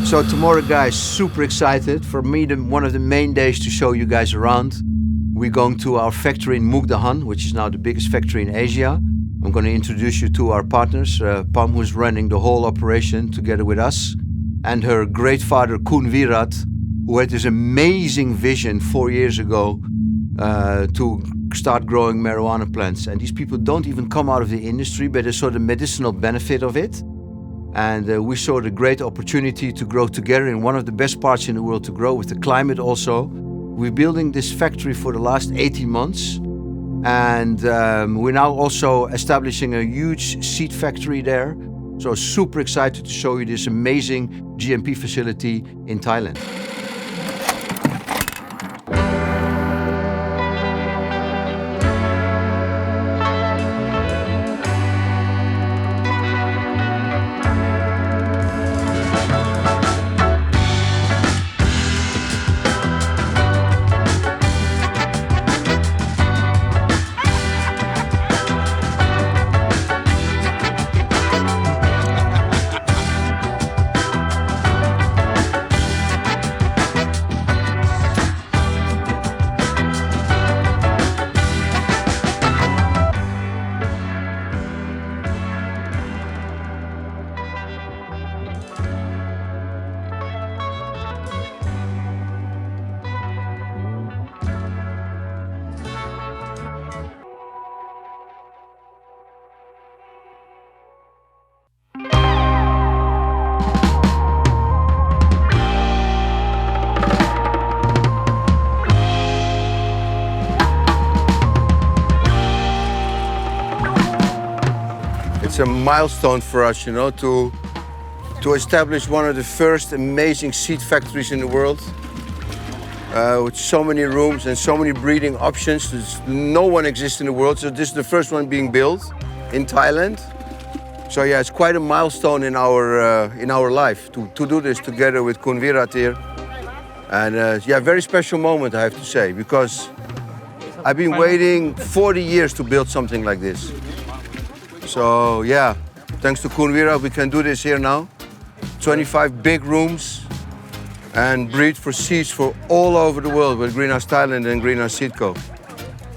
So tomorrow, guys, super excited. For me, one of the main days to show you guys around. We're going to our factory in Mukdahan, which is now the biggest factory in Asia. I'm going to introduce you to our partners, Pam, who's running the whole operation together with us, and her great father, Virat, who had this amazing vision 4 years ago to start growing marijuana plants. And these people don't even come out of the industry, but they saw the medicinal benefit of it. And we saw the great opportunity to grow together in one of the best parts in the world to grow, with the climate also. We're building this factory for the last 18 months. And we're now also establishing a huge seed factory there. So super excited to show you this amazing GMP facility in Thailand. It's a milestone for us, you know, to establish one of the first amazing seed factories in the world, with so many rooms and so many breeding options. No one exists in the world, so this is the first one being built in Thailand. So yeah, it's quite a milestone in our life to do this together with Virat here. And yeah, very special moment, I have to say, because I've been waiting 40 years to build something like this. So yeah, thanks to Virat, we can do this here now. 25 big rooms and breed for seeds for all over the world with Green House Thailand and Green House Seedco.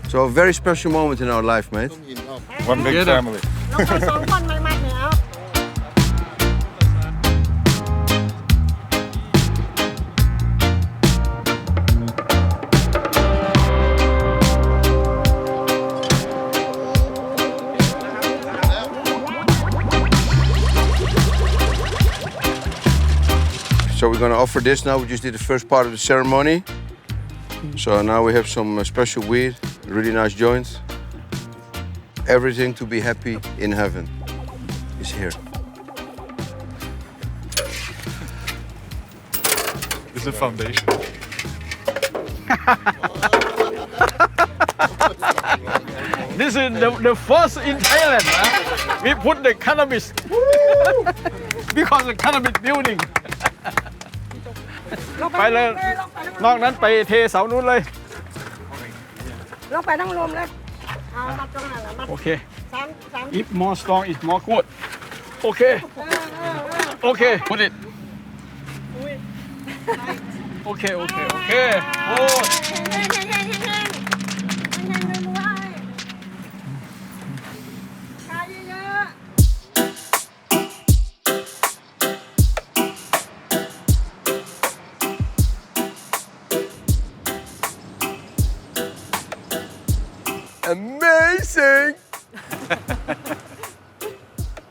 So a very special moment in our life, mate. One big family. So we're going to offer this now. We just did the first part of the ceremony. So now we have some special weed, really nice joints. Everything to be happy in heaven is here. It's a foundation. This is the first in Thailand. We put the cannabis because the cannabis building. ไปเลยนอกนั้นไปเทเสานู้นเลยลงไปทั้งรวมเลยมัดตรงนั้นมัดโอเค if more strong is more good โอเคโอเค put it โอเคโอเคโอเคโอ้ Amazing!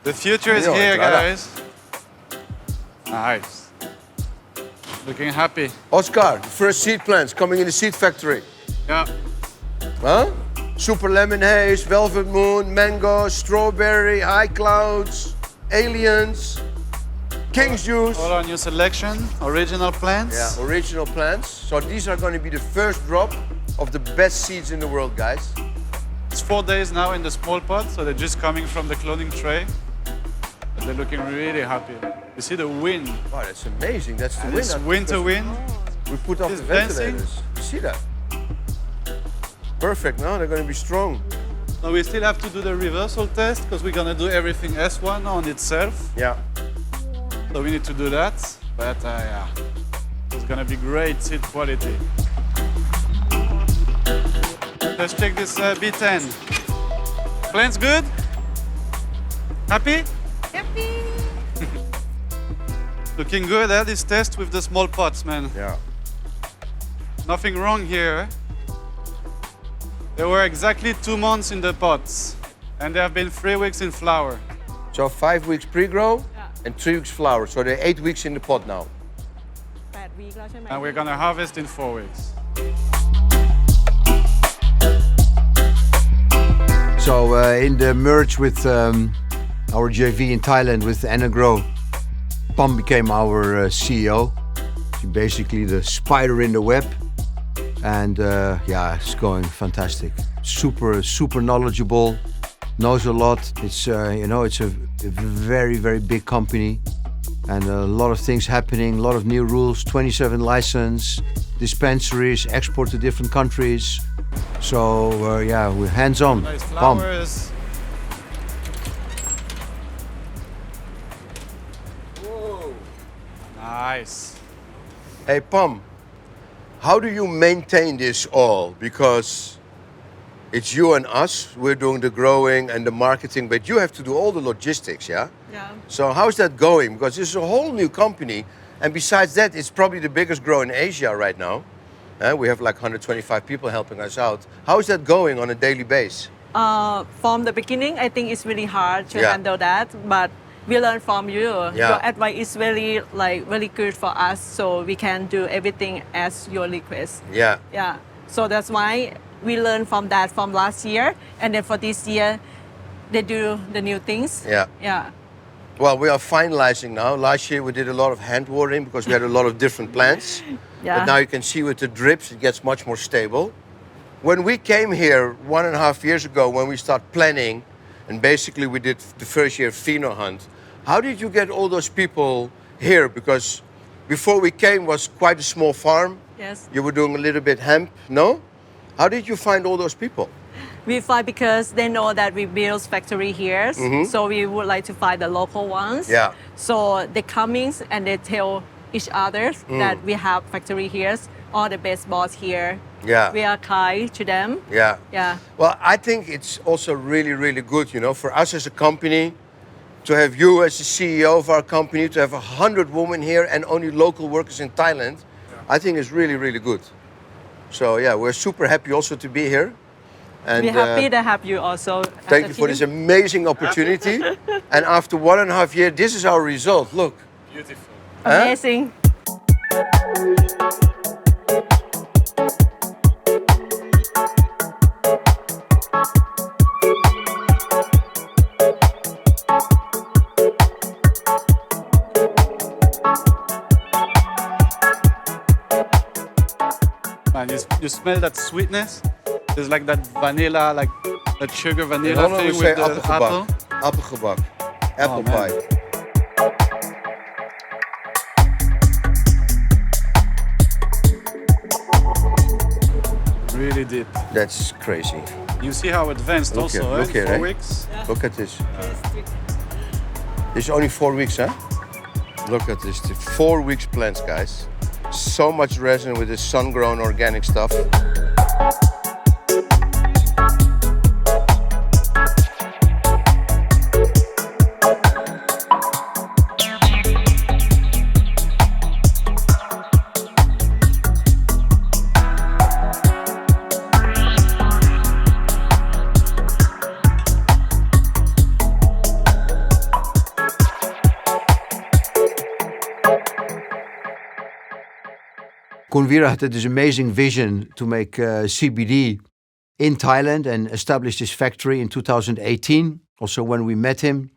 The future is here, guys. Nice. Looking happy. Oscar, first seed plants coming in the seed factory. Yeah. Huh? Super lemon haze, velvet moon, mango, strawberry, high clouds, aliens, king's juice. All our new selection, original plants. Yeah, original plants. So these are going to be the first drop of the best seeds in the world, guys. It's 4 days now in the small pot, so they're just coming from the cloning tray. But they're looking really happy. You see the wind. Wow, that's amazing. That's the And wind. it's winter wind. We put off the ventilators. You see that? Perfect, no? They're going to be strong. Now we still have to do the reversal test because we're going to do everything S1 on itself. Yeah. So we need to do that. but yeah, it's gonna be great seed quality. Let's check this B10. Plants good? Happy? Happy. Looking good, eh? This test with the small pots, man. Yeah. Nothing wrong here. They were exactly 2 months in the pots, and they have been 3 weeks in flower. So 5 weeks pre-grow and 3 weeks flower. So they're 8 weeks in the pot now. 8 weeksแล้วใช่ไหม And we're gonna harvest in 4 weeks. So in the merge with our JV in Thailand with Energrow, Pam became our CEO. She's basically the spider in the web. And yeah, it's going fantastic. Super knowledgeable, knows a lot. It's it's a very, very big company, and a lot of things happening. A lot of new rules. 27 license, dispensaries, export to different countries. So yeah, we're hands on. Nice Pam. flowers. Whoa. Nice. Hey, Pam, how do you maintain this all? Because it's you and us. We're doing the growing and the marketing, but you have to do all the logistics, yeah? Yeah. So how's that going? Because this is a whole new company. And besides that, it's probably the biggest grow in Asia right now. We have like 125 people helping us out. How is that going on a daily basis? From the beginning, I think it's really hard to Yeah. handle that, but we learn from you. Yeah. Your advice is really good for us, so we can do everything as your request. Yeah. Yeah. So that's why we learned from that from last year, and then for this year, they do the new things. Yeah. Yeah. Well, we are finalizing now. Last year we did a lot of hand watering because we had a lot of different plants. Yeah. But now you can see with the drips, it gets much more stable. When we came here 1.5 years ago, when we start planning, and basically we did the first year pheno hunt, how did you get all those people here? Because before we came was quite a small farm. Yes. You were doing a little bit hemp, no? How did you find all those people? We find because they know that we build factory here, so we would like to find the local ones. Yeah. So they come in and they tell each other that we have factory here, all the best boss here. Yeah. We are kind to them. Yeah. Yeah. Well, I think it's also really, really good, for us as a company, to have you as the CEO of our company, to have 100 women here and only local workers in Thailand. I think it's really, really good. So yeah, we're super happy also to be here. And We're happy to have you also. thank you for this amazing opportunity. And after 1.5 years, this is our result. Look. Beautiful. Amazing. Man, you smell that sweetness? There's like that vanilla, like that sugar vanilla No, thing we with say the apple. Appelgebak. Apple man. pie. Really deep. That's crazy. You see how advanced Look also, here, eh? look here, 4 eh? weeks. Look at this. This is only 4 weeks, huh? Look at this. 4 weeks plants, guys. So much resin with this sun-grown organic stuff. Kunvira had this amazing vision to make CBD in Thailand and established his factory in 2018, also when we met him.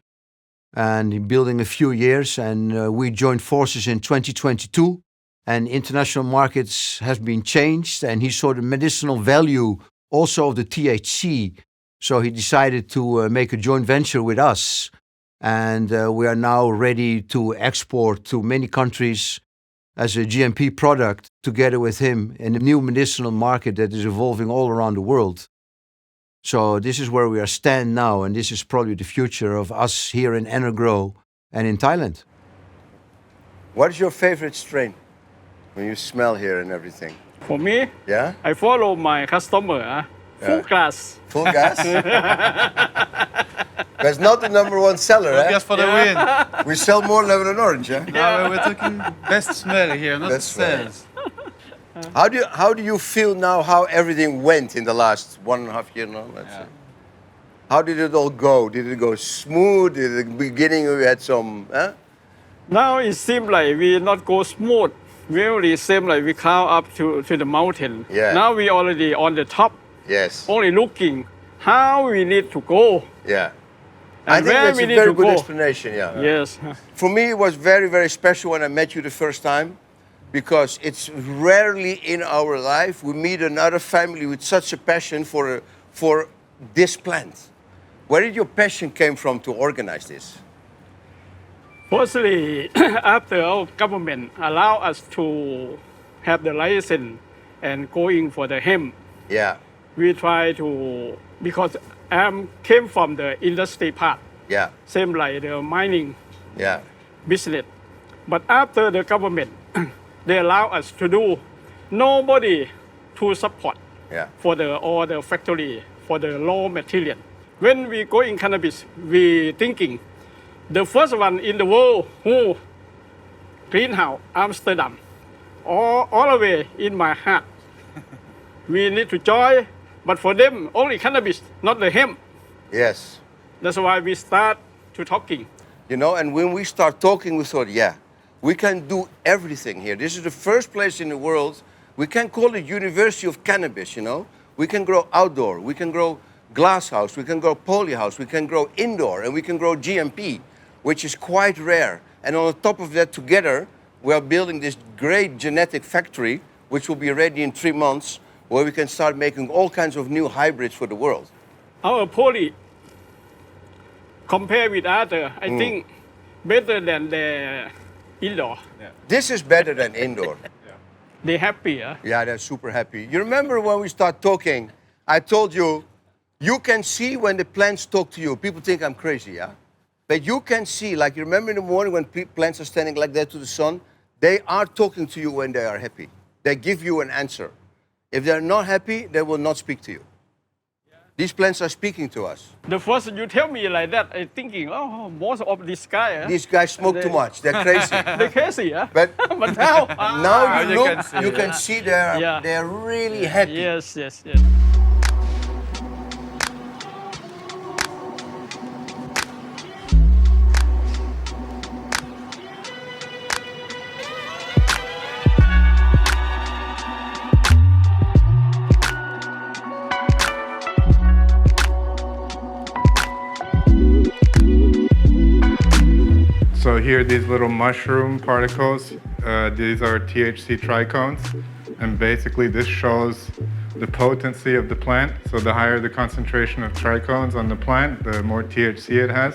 And he building a few years, and we joined forces in 2022. And international markets have been changed, and he saw the medicinal value also of the THC. So he decided to make a joint venture with us. And we are now ready to export to many countries as a GMP product together with him in a new medicinal market that is evolving all around the world. So this is where we are stand now, and this is probably the future of us here in Energrow and in Thailand. What is your favorite strain when you smell here and everything? For me, Yeah? I follow my customer, full glass. Full gas? That's not the number one seller, eh? Just for the win. We sell more lemon and orange, eh? Now we're talking best smell here, not Best smell. sales. How do you feel now how everything went in the last 1.5 years now, let's say? How did it all go? Did it go smooth? Did at the beginning we had some, huh? Now it seems like we not go smooth. Really seems like we climb up to the mountain. Yeah. Now we already on the top, Yes. only looking how we need to go. Yeah. And I think where that's we a need very to good go. explanation, yeah. Yes. For me, it was very, very special when I met you the first time because it's rarely in our life we meet another family with such a passion for this plant. Where did your passion came from to organize this? Firstly, after our government allow us to have the license and going for the hemp, Yeah, we try to, because I came from the industry part, yeah, same like the mining yeah, business. But after the government, they allow us to do, nobody to support yeah. for all the factory, for the raw material. When we go in cannabis, we thinking, the first one in the world who Green House Amsterdam, all the way in my heart. We need to join, but for them, only cannabis, not the hemp. Yes. That's why we start to talking. You know, and when we start talking, we thought, yeah, we can do everything here. This is the first place in the world. We can call it University of Cannabis, you know. We can grow outdoor, we can grow glasshouse, we can grow polyhouse, we can grow indoor, and we can grow GMP, which is quite rare. And on top of that, together, we are building this great genetic factory, which will be ready in 3 months, where we can start making all kinds of new hybrids for the world. Our poly, compare with other, I think better than the indoor. This is better than indoor. They happy. Yeah, they're super happy. You remember when we start talking, I told you, you can see when the plants talk to you. People think I'm crazy, yeah? But you can see, like you remember in the morning when plants are standing like that to the sun, they are talking to you when they are happy. They give you an answer. If they're not happy, they will not speak to you. These plants are speaking to us. The first you tell me like that, I thinking, oh, most of this guy. These guys smoke too much. They're crazy. They crazy, But but now, now you you look, can see you it. can see they're really happy. Yes. So here, these little mushroom particles, these are THC trichomes, and basically this shows the potency of the plant. So the higher the concentration of trichomes on the plant, the more THC it has.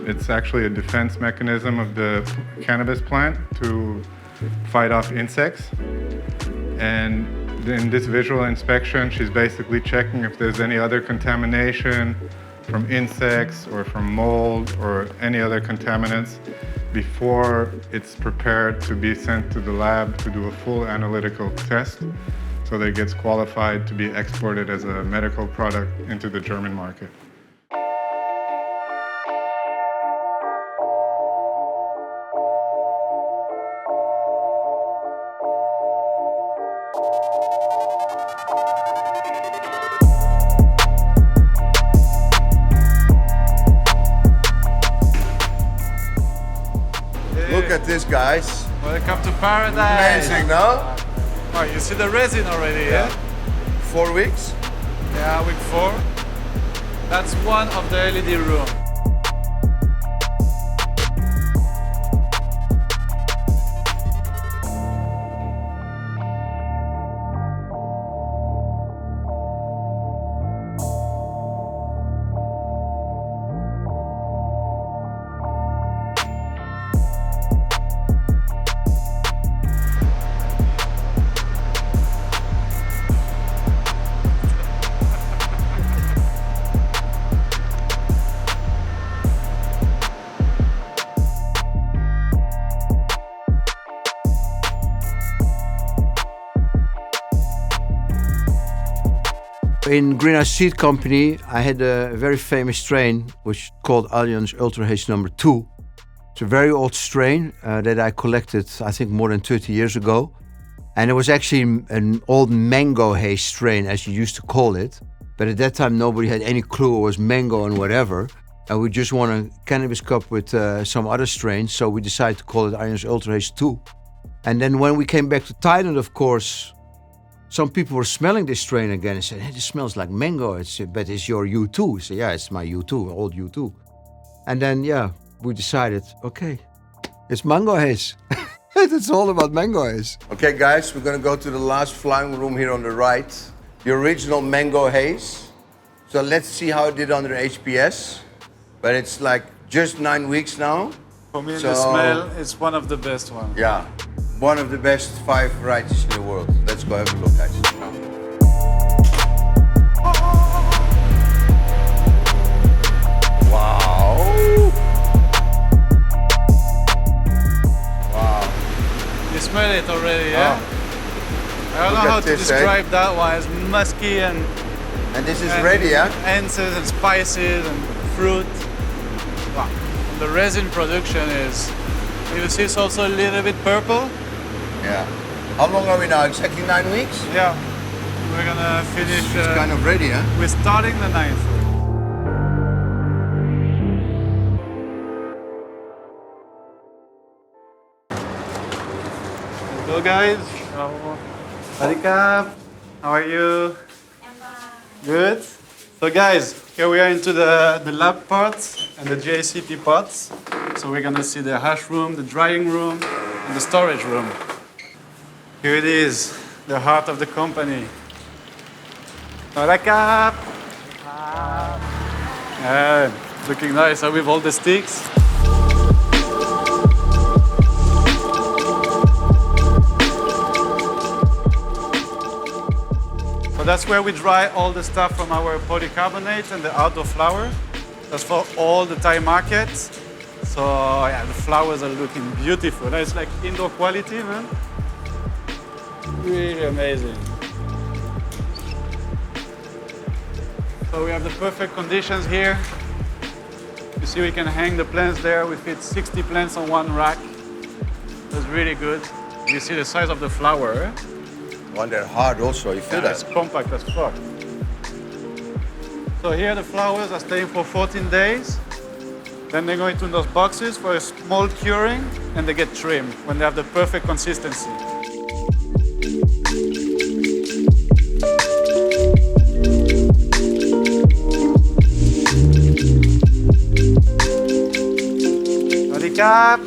It's actually a defense mechanism of the cannabis plant to fight off insects. And in this visual inspection, she's basically checking if there's any other contamination from insects or from mold or any other contaminants before it's prepared to be sent to the lab to do a full analytical test so that it gets qualified to be exported as a medical product into the German market. Look at this, guys. Welcome to paradise. Amazing, no? Oh, you see the resin already, yeah? 4 weeks. Yeah, week 4. That's one of the LED room. In Green House Seed Company, I had a very famous strain, which is called Arjan's Ultra Haze number 2. It's a very old strain that I collected, I think, more than 30 years ago. And it was actually an old mango haze strain, as you used to call it. But at that time, nobody had any clue it was mango and whatever. And we just won a cannabis cup with some other strains, so we decided to call it Arjan's Ultra Haze 2. And then when we came back to Thailand, of course, some people were smelling this strain again and said, hey, this smells like mango. But it's your U2. I said, yeah, it's my U2, old U2. And then, yeah, we decided, okay, it's mango haze. It's all about mango haze. Okay, guys, we're going to go to the last flying room here on the right. The original mango haze. So let's see how it did under HPS. But it's like just 9 weeks now. For me, the smell is one of the best ones. Yeah, one of the best 5 varieties in the world. Let's go have a look, guys. Wow. Wow. You smell it already, yeah? I don't know how to describe that one. It's musky and this is ready, yeah? Anses and spices and fruit. Wow. And the resin production is, you see it's also a little bit purple. Yeah. How long are we now? Exactly 9 weeks? Yeah. We're gonna finish. It's kind of ready, huh? We're starting the 9th. Let's go, guys. Harika, how are you? Good. So guys, here we are into the lab parts and the JCP pots. So we're gonna see the hash room, the drying room, and the storage room. Here it is, the heart of the company. Harika! Yeah, looking nice, huh, with all the sticks. So that's where we dry all the stuff from our polycarbonate and the outdoor flower. That's for all the Thai markets. So yeah, the flowers are looking beautiful. It's like indoor quality, man. Really amazing. So we have the perfect conditions here. You see we can hang the plants there. We fit 60 plants on one rack. That's really good. You see the size of the flower. One they're hard also, you feel that? It's compact as fuck. So here the flowers are staying for 14 days. Then they go into those boxes for a small curing and they get trimmed when they have the perfect consistency. Harika!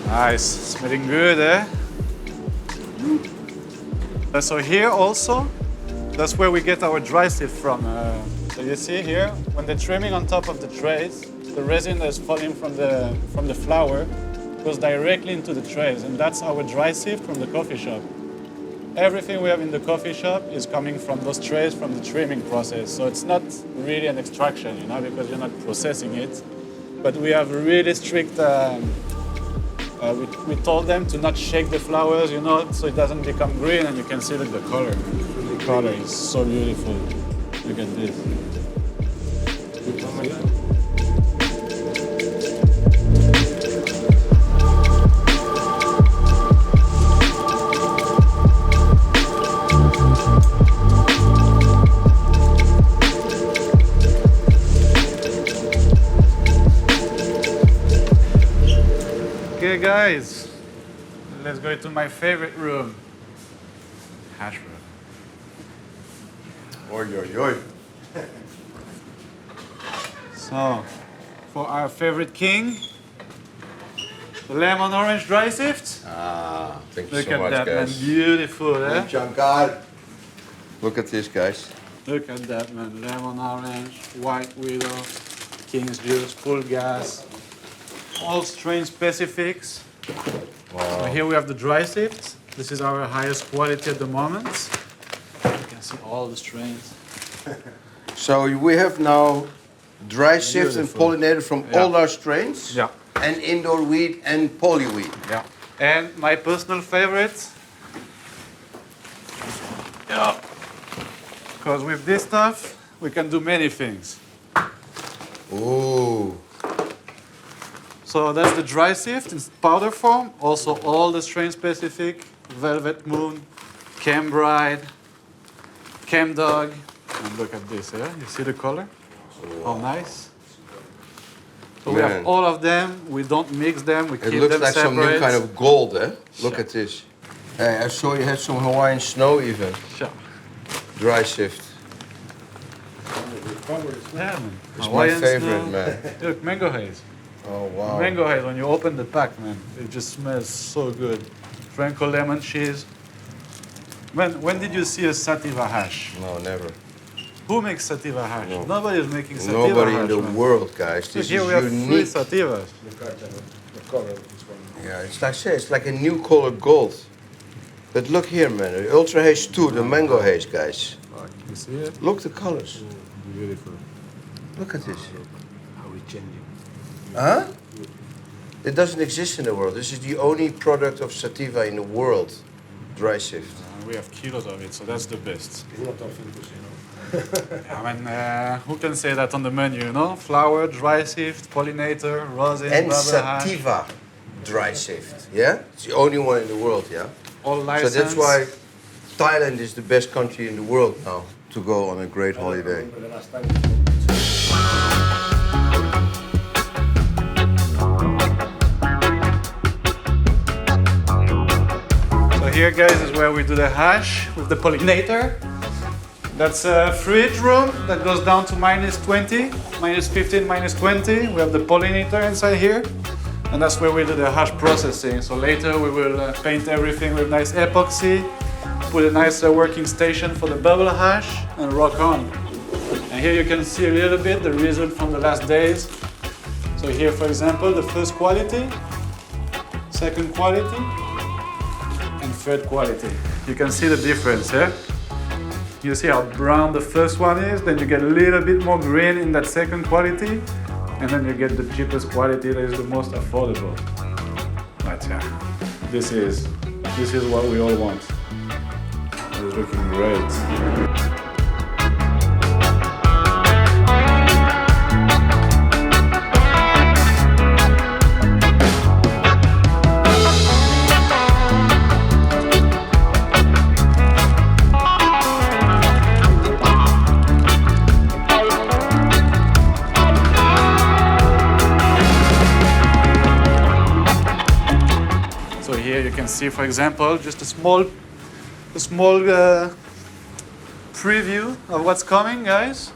Nice, smelling good, eh? So here also, that's where we get our dry sift from. So you see here, when they're trimming on top of the trays, the resin that's falling from the flower goes directly into the trays, and that's our dry sift from the coffee shop. Everything we have in the coffee shop is coming from those trays from the trimming process. So it's not really an extraction, you know, because you're not processing it. But we have really strict. We told them to not shake the flowers, you know, so it doesn't become green, and you can see like the color. The color is so beautiful. Look at this. Okay, guys, let's go to my favorite room, hash room. Oi, oi, oi. So, for our favorite king, the lemon orange dry sift. Ah, thank you Look so at much, that, guys. man, beautiful, eh? Shankar. Look at this, guys. Look at that, man, lemon orange, white widow, king's juice, full gas. All strain specifics. Wow. So here we have the dry sift. This is our highest quality at the moment. You can see all the strains. So we have now dry sift and Beautiful. pollinated from all our strains. Yeah. And indoor wheat and polyweed. Yeah. And my personal favorite. Yeah. because with this stuff, we can do many things. Ooh. So that's the dry sift in powder form. Also all the strain-specific, Velvet Moon, Chem Bride, Chem Dog. And look at this, yeah? You see the color? How nice. So we have all of them. We don't mix them. We keep them separate. It looks like some new kind of gold, eh? Look at this. Hey, I saw you had some Hawaiian snow even. Sure. Dry sift. Yeah, man. It's Hawaiian my favorite, snow. man. Look, mango haze. Oh, wow. Mango haze, when you open the pack, man, it just smells so good. Franco lemon cheese. When did you see a sativa hash? No, never. Who makes sativa hash? No. Nobody is making sativa Nobody hash. in the man. world, guys. So This here is we have unique. 3 sativas. Yeah, it's like I say, it's like a new colored gold. But look here, man. The Ultra Haze 2, the mango haze, guys. You see it? Look the colors. Beautiful. Look at this. How we changing? Huh? It doesn't exist in the world. This is the only product of sativa in the world. Dry sift. We have kilos of it, so that's the best. I mean, who can say that on the menu, you know? Flower, dry sift, pollinator, rosin, And bubble hash. sativa dry sift. Yeah? It's the only one in the world, yeah? All So licensed. that's why Thailand is the best country in the world now to go on a great holiday. So here, guys, is where we do the hash with the pollinator. That's a fridge room that goes down to -20, -15, -20. We have the pollinator inside here. And that's where we do the hash processing. So later we will paint everything with nice epoxy, put a nice working station for the bubble hash, and rock on. And here you can see a little bit the result from the last days. So here, for example, the first quality, second quality, and third quality. You can see the difference, yeah? You see how brown the first one is, then you get a little bit more green in that second quality, and then you get the cheapest quality that is the most affordable. But yeah, this is what we all want. It's looking great. You can see, for example, just a small preview of what's coming, guys.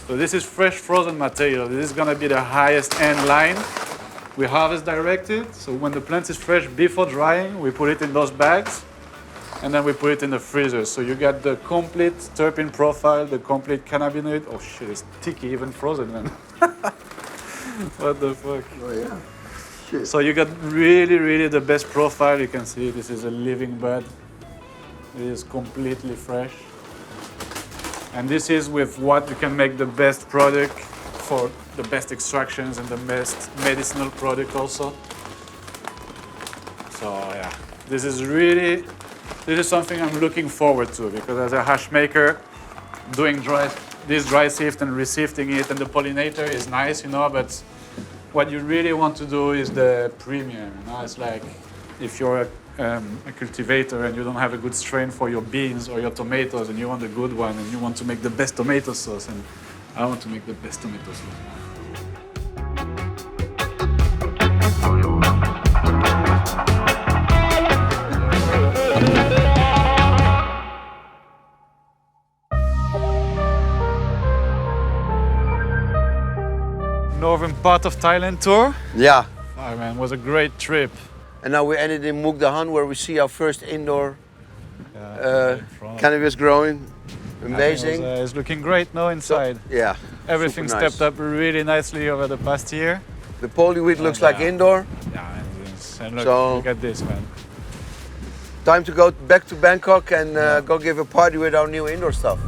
So this is fresh frozen material. This is gonna be the highest end line. We harvest directed, so when the plant is fresh before drying, we put it in those bags, and then we put it in the freezer. So you get the complete terpene profile, the complete cannabinoid. Oh shit, it's sticky even frozen, man. What the fuck? Oh, yeah. So you got really the best profile. You can see this is a living bud. It is completely fresh. And this is with what you can make the best product for the best extractions and the best medicinal product also. So yeah, this is something I'm looking forward to, because as a hash maker, doing this dry sift and resifting it and the pollinator is nice, you know, but what you really want to do is the premium. You know? It's like if you're a cultivator and you don't have a good strain for your beans or your tomatoes and you want a good one and you want to make the best tomato sauce, and I want to make the best tomato sauce. Northern part of Thailand tour. Yeah. Oh man, it was a great trip. And now we ended in Muk Dahan, where we see our first indoor cannabis growing. Amazing. It's looking great now inside. So, yeah. Everything super nice. stepped up really nicely over the past year. The polyweed looks like indoor. Yeah, and look, So- look at this, man. Time to go back to Bangkok and go give a party with our new indoor stuff.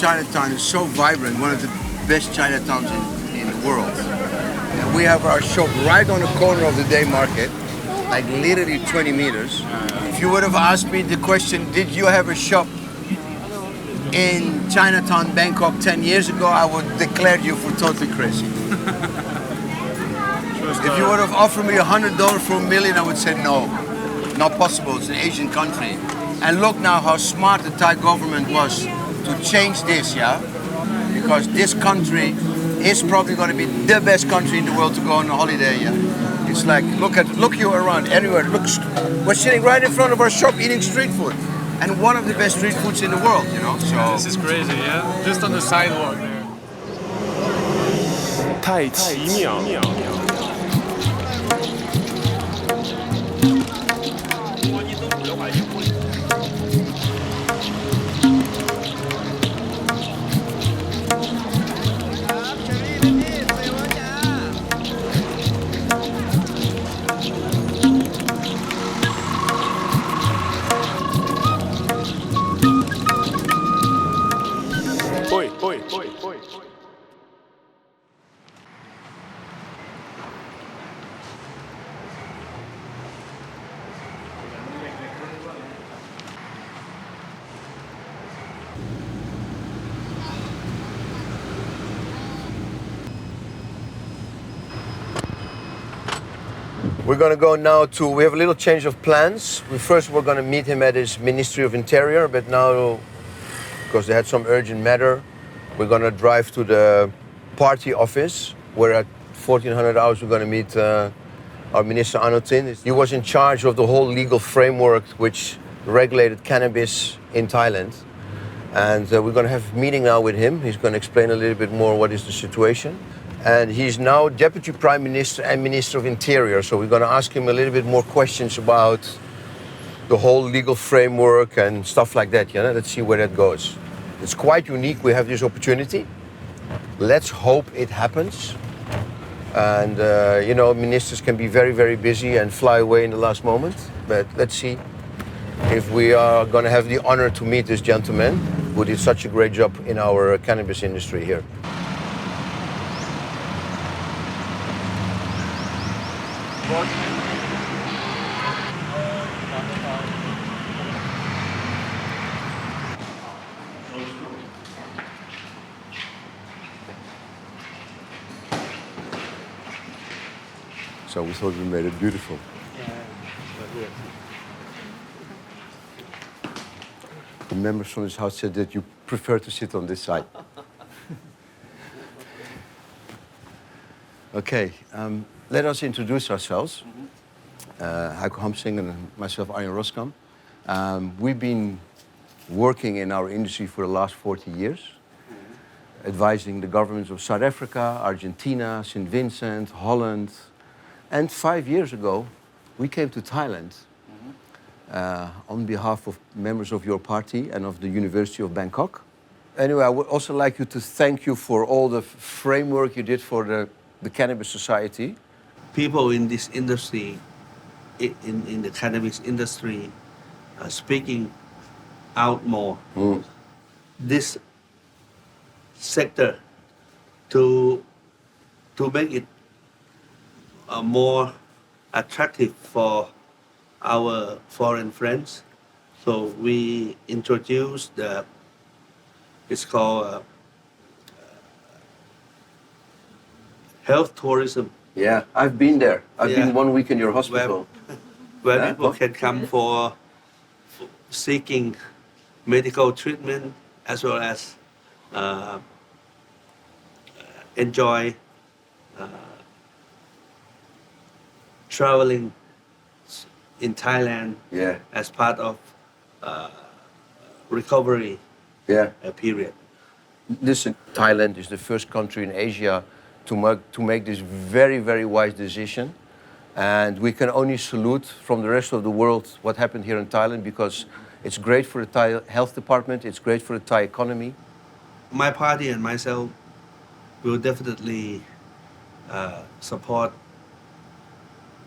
Chinatown is so vibrant, one of the best Chinatowns in the world. And we have our shop right on the corner of the day market, like literally 20 meters. If you would have asked me the question, did you have a shop in Chinatown, Bangkok 10 years ago, I would declare you for totally crazy. If you would have offered me $100 for $1 million, I would say no. Not possible, it's an Asian country. And look now how smart the Thai government was to change this, yeah? Because this country is probably going to be the best country in the world to go on a holiday, yeah? It's like, look you around, anywhere. Look, we're sitting right in front of our shop eating street food. And one of the best street foods in the world, you know? So This is crazy, yeah? Just on the sidewalk there. 太奇妙。we're going to go now to, we have a little change of plans. We're going to meet him at his Ministry of Interior, but now, because they had some urgent matter, we're going to drive to the party office, where at 1400 hours we're going to meet our Minister Anutin. He was in charge of the whole legal framework which regulated cannabis in Thailand. And we're going to have a meeting now with him. He's going to explain a little bit more what is the situation. And he's now Deputy Prime Minister and Minister of Interior. So we're going to ask him a little bit more questions about the whole legal framework and stuff like that. You know? Let's see where that goes. It's quite unique. We have this opportunity. Let's hope it happens. And, you know, ministers can be very, very busy and fly away in the last moment. But let's see if we are going to have the honor to meet this gentleman who did such a great job in our cannabis industry here. So we thought we made it beautiful. The members from this house said that you prefer to sit on this side. Okay, let us introduce ourselves. Heiko and myself, Arjan Roskam. We've been working in our industry for the last 40 years, advising the governments of South Africa, Argentina, St. Vincent, Holland. And 5 years ago, we came to Thailand on behalf of members of your party and of the University of Bangkok. Anyway, I would also like you to thank you for all the framework you did for the Cannabis Society. People in this industry, in the cannabis industry, are speaking out more. This sector to make it more attractive for our foreign friends. So we introduced it's called health tourism. Yeah, I've been there. I've been 1 week in your hospital. Where people can come for seeking medical treatment as well as enjoy traveling in Thailand as part of recovery period. Listen, Thailand is the first country in Asia to make this very, very wise decision. And we can only salute from the rest of the world what happened here in Thailand, because it's great for the Thai health department, it's great for the Thai economy. My party and myself will definitely support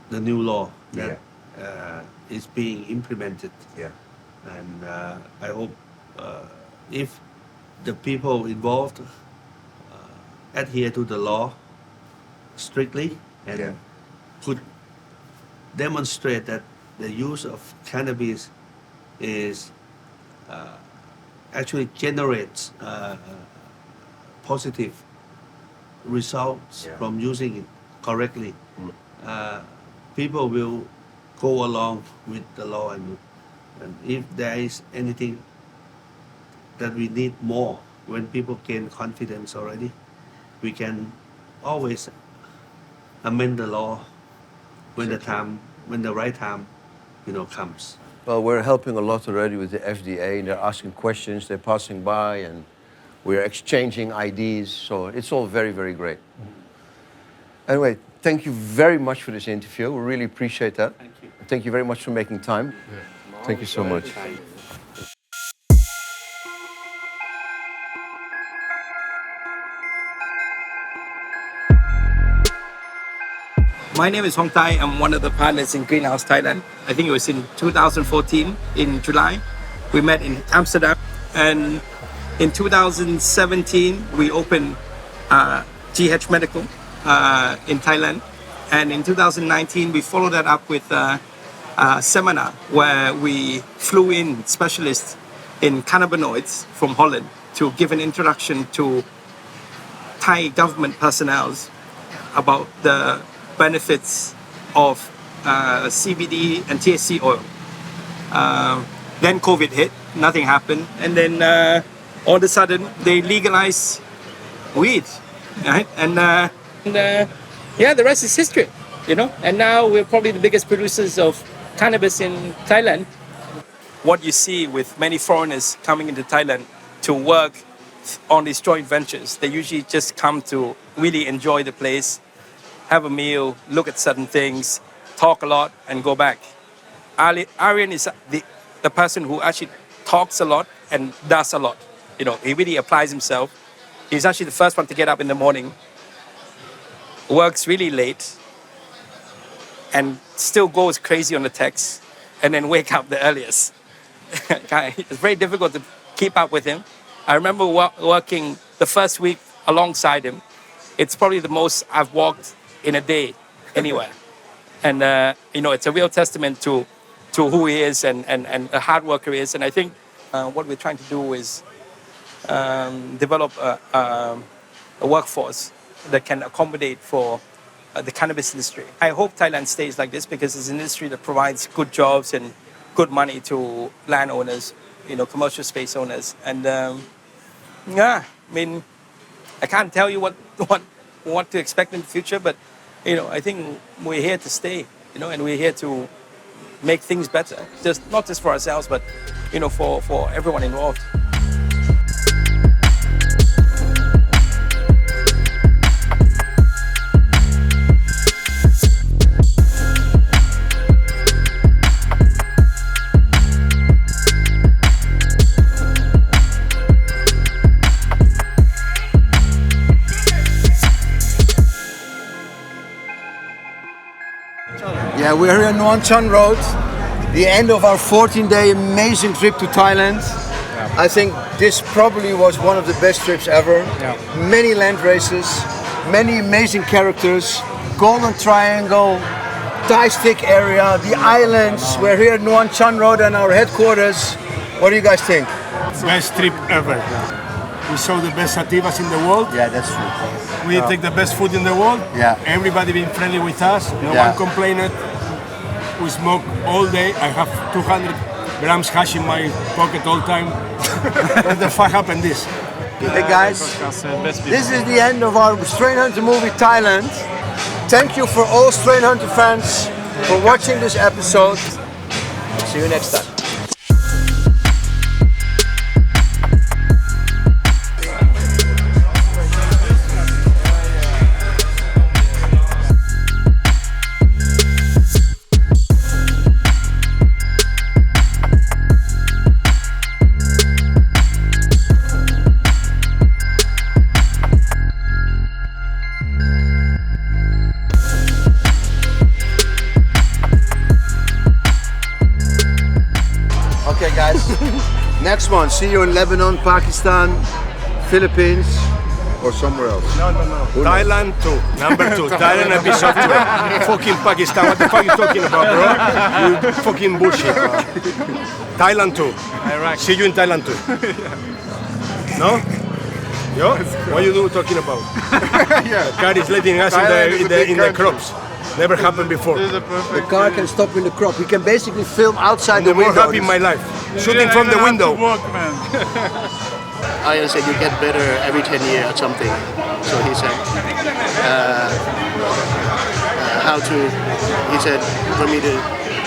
the new law that is being implemented. And I hope if the people involved adhere to the law strictly and could demonstrate that the use of cannabis is actually generates positive results from using it correctly. People will go along with the law, and if there is anything that we need more, when people gain confidence already, we can always amend the law when the right time, comes. Well, we're helping a lot already with the FDA, and they're asking questions, they're passing by, and we're exchanging IDs, so it's all very, very great. Anyway, thank you very much for this interview. We really appreciate that. Thank you. Thank you very much for making time. Thank you so much. My name is Hong Tai. I'm one of the partners in Green House Thailand. I think it was in 2014 in July. We met in Amsterdam, and in 2017 we opened GH Medical in Thailand, and in 2019 we followed that up with a seminar where we flew in specialists in cannabinoids from Holland to give an introduction to Thai government personnel about the benefits of CBD and THC oil. Then COVID hit, nothing happened, and then all of a sudden they legalized weed, right? And the rest is history, And now we're probably the biggest producers of cannabis in Thailand. What you see with many foreigners coming into Thailand to work on these joint ventures, they usually just come to really enjoy the place, have a meal, look at certain things, talk a lot, and go back. Arjan is the person who actually talks a lot and does a lot. He really applies himself. He's actually the first one to get up in the morning, works really late, and still goes crazy on the text, and then wake up the earliest. It's very difficult to keep up with him. I remember working the first week alongside him. It's probably the most I've walked in a day anywhere. And, it's a real testament to who he is and a hard worker he is. And I think what we're trying to do is develop a workforce that can accommodate for the cannabis industry. I hope Thailand stays like this because it's an industry that provides good jobs and good money to landowners, commercial space owners. And I can't tell you what to expect in the future, but I think we're here to stay, and we're here to make things better, not just for ourselves, but for everyone involved. Yeah, we're here on Nuan Chon Road, the end of our 14-day amazing trip to Thailand. I think this probably was one of the best trips ever. Many land races, many amazing characters, Golden Triangle, Thai Stick area, the islands. We're here at Nuan Chon Road and our headquarters. What do you guys think? Best trip ever. We saw the best sativas in the world. Yeah, that's true. We take the best food in the world. Yeah. Everybody being friendly with us. No one complained. We smoke all day. I have 200 grams hash in my pocket all time. What the fuck happened this? Hey guys, this is the end of our Strain Hunter movie Thailand. Thank you for all Strain Hunter fans for watching this episode. See you next time. Okay guys, next one. See you in Lebanon, Pakistan, Philippines or somewhere else? No. Thailand too. Number 2. Thailand episode 2. Fucking Pakistan. What the fuck you talking about, bro? You fucking bullshit. Thailand too. See you in Thailand too. No? Yo? What you talking about? The car is letting us in the crops. Never happened before. The car can stop in the crop. You can basically film outside the I'm window. happy in my life. Shooting from the window. Arjan said you get better every 10 years or something. So he said, he said for me to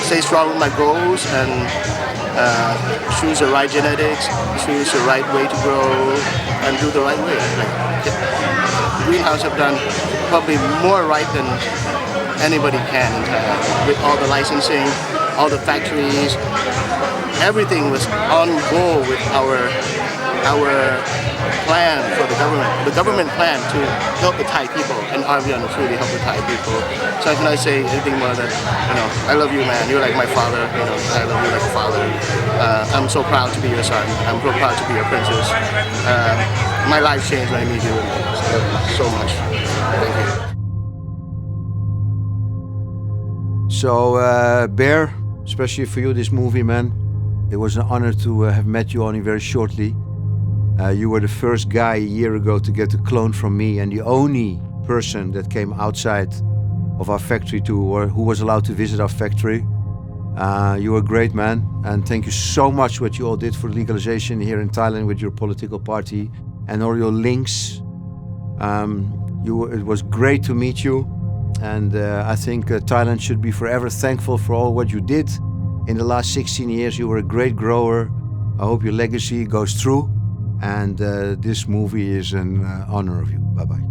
stay strong with my goals and choose the right genetics, choose the right way to grow, and do the right way. Like, Greenhouse have done probably more right than anybody can in Thailand. With all the licensing, all the factories, everything was on goal with our plan for the government. The government plan to help the Thai people, and Arjan will truly help the Thai people. So can I say anything more than, I love you, man. You're like my father. I love you like a father. I'm so proud to be your son. I'm so proud to be your princess. My life changed when I met you. So much. Thank you. So, Bear, especially for you, this movie, man, it was an honor to have met you only very shortly. You were the first guy a year ago to get a clone from me, and the only person that came outside of our factory who was allowed to visit our factory. You were a great man, and thank you so much what you all did for legalization here in Thailand with your political party and all your links. It was great to meet you. And I think Thailand should be forever thankful for all what you did. In the last 16 years, you were a great grower. I hope your legacy goes through. And this movie is an honor of you. Bye-bye.